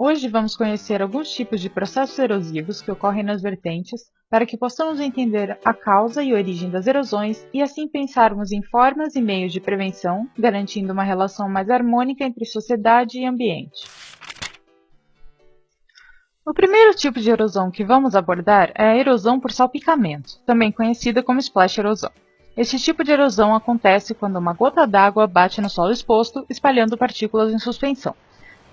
Hoje vamos conhecer alguns tipos de processos erosivos que ocorrem nas vertentes para que possamos entender a causa e origem das erosões e assim pensarmos em formas e meios de prevenção, garantindo uma relação mais harmônica entre sociedade e ambiente. O primeiro tipo de erosão que vamos abordar é a erosão por salpicamento, também conhecida como splash erosão. Este tipo de erosão acontece quando uma gota d'água bate no solo exposto, espalhando partículas em suspensão.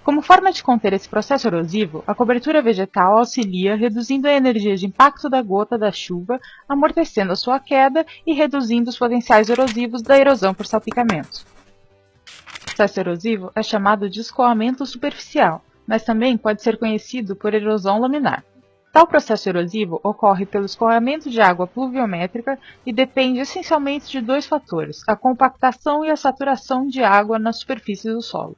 Como forma de conter esse processo erosivo, a cobertura vegetal auxilia reduzindo a energia de impacto da gota da chuva, amortecendo a sua queda e reduzindo os potenciais erosivos da erosão por salpicamento. O processo erosivo é chamado de escoamento superficial, mas também pode ser conhecido por erosão laminar. Tal processo erosivo ocorre pelo escoamento de água pluviométrica e depende essencialmente de dois fatores, a compactação e a saturação de água na superfície do solo.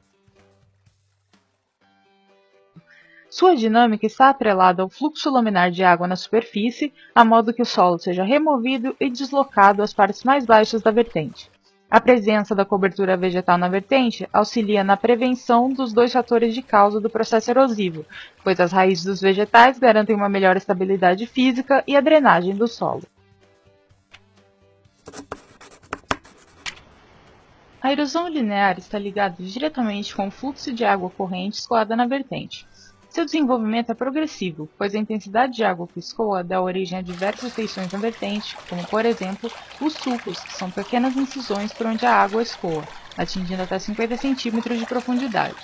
Sua dinâmica está atrelada ao fluxo laminar de água na superfície, a modo que o solo seja removido e deslocado às partes mais baixas da vertente. A presença da cobertura vegetal na vertente auxilia na prevenção dos dois fatores de causa do processo erosivo, pois as raízes dos vegetais garantem uma melhor estabilidade física e a drenagem do solo. A erosão linear está ligada diretamente com o fluxo de água corrente escoada na vertente. Seu desenvolvimento é progressivo, pois a intensidade de água que escoa dá origem a diversas feições na vertente, como por exemplo, os sulcos, que são pequenas incisões por onde a água escoa, atingindo até 50 cm de profundidade.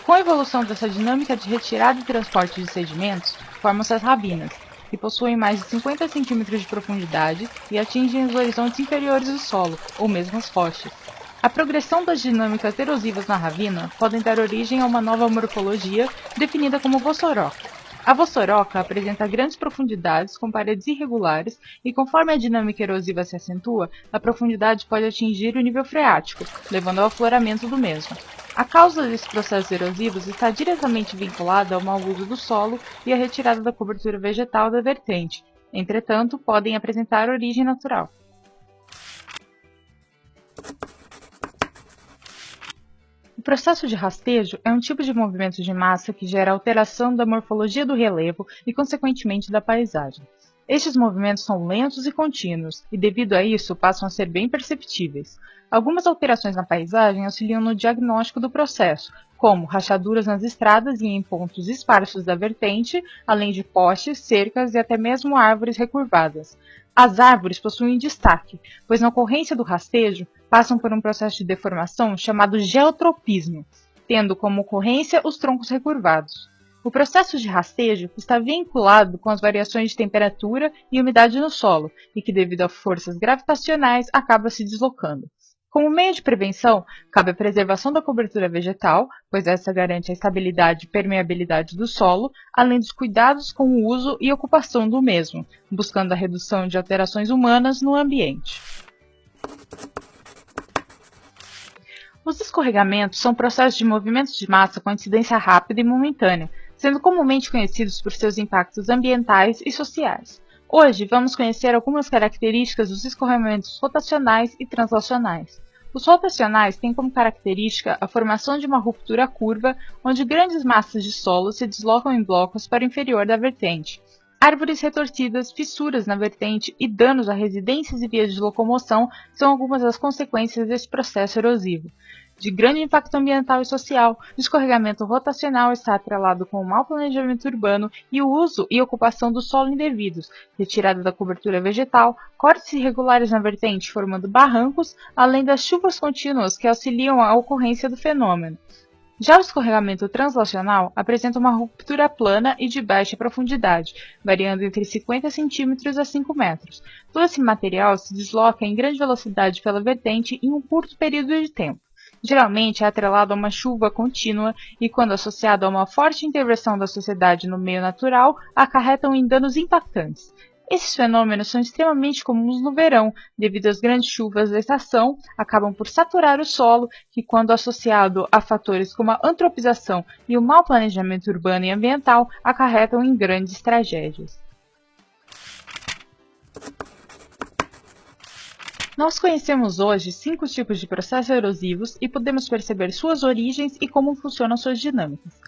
Com a evolução dessa dinâmica de retirada e transporte de sedimentos, formam-se as ravinas, que possuem mais de 50 cm de profundidade e atingem os horizontes inferiores do solo, ou mesmo as rochas. A progressão das dinâmicas erosivas na ravina podem dar origem a uma nova morfologia definida como vossoroca. A vossoroca apresenta grandes profundidades com paredes irregulares e conforme a dinâmica erosiva se acentua, a profundidade pode atingir o nível freático, levando ao afloramento do mesmo. A causa desses processos erosivos está diretamente vinculada ao mau uso do solo e à retirada da cobertura vegetal da vertente. Entretanto, podem apresentar origem natural. O processo de rastejo é um tipo de movimento de massa que gera alteração da morfologia do relevo e, consequentemente, da paisagem. Estes movimentos são lentos e contínuos, e devido a isso passam a ser bem perceptíveis. Algumas alterações na paisagem auxiliam no diagnóstico do processo, como rachaduras nas estradas e em pontos esparsos da vertente, além de postes, cercas e até mesmo árvores recurvadas. As árvores possuem destaque, pois na ocorrência do rastejo, passam por um processo de deformação chamado geotropismo, tendo como ocorrência os troncos recurvados. O processo de rastejo está vinculado com as variações de temperatura e umidade no solo, e que devido a forças gravitacionais acaba se deslocando. Como meio de prevenção, cabe a preservação da cobertura vegetal, pois essa garante a estabilidade e permeabilidade do solo, além dos cuidados com o uso e ocupação do mesmo, buscando a redução de alterações humanas no ambiente. Os escorregamentos são processos de movimentos de massa com incidência rápida e momentânea, sendo comumente conhecidos por seus impactos ambientais e sociais. Hoje, vamos conhecer algumas características dos escorregamentos rotacionais e translacionais. Os rotacionais têm como característica a formação de uma ruptura curva, onde grandes massas de solo se deslocam em blocos para o inferior da vertente. Árvores retorcidas, fissuras na vertente e danos a residências e vias de locomoção são algumas das consequências desse processo erosivo. De grande impacto ambiental e social, o escorregamento rotacional está atrelado com o mau planejamento urbano e o uso e ocupação do solo indevidos, retirada da cobertura vegetal, cortes irregulares na vertente formando barrancos, além das chuvas contínuas que auxiliam a ocorrência do fenômeno. Já o escorregamento translacional apresenta uma ruptura plana e de baixa profundidade, variando entre 50 cm a 5 metros. Todo esse material se desloca em grande velocidade pela vertente em um curto período de tempo. Geralmente é atrelado a uma chuva contínua e, quando associado a uma forte intervenção da sociedade no meio natural, acarretam em danos impactantes. Esses fenômenos são extremamente comuns no verão, devido às grandes chuvas da estação, acabam por saturar o solo, que quando associado a fatores como a antropização e o mau planejamento urbano e ambiental, acarretam em grandes tragédias. Nós conhecemos hoje 5 tipos de processos erosivos e podemos perceber suas origens e como funcionam suas dinâmicas.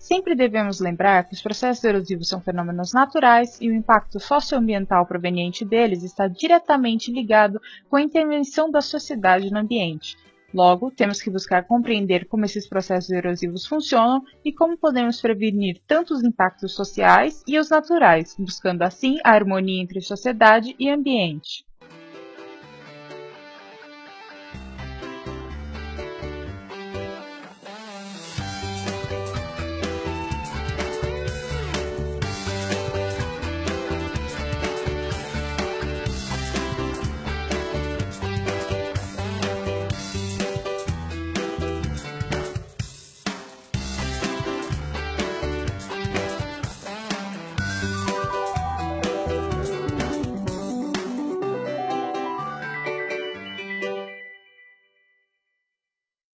Sempre devemos lembrar que os processos erosivos são fenômenos naturais e o impacto socioambiental proveniente deles está diretamente ligado com a intervenção da sociedade no ambiente. Logo, temos que buscar compreender como esses processos erosivos funcionam e como podemos prevenir tanto os impactos sociais e os naturais, buscando assim a harmonia entre sociedade e ambiente.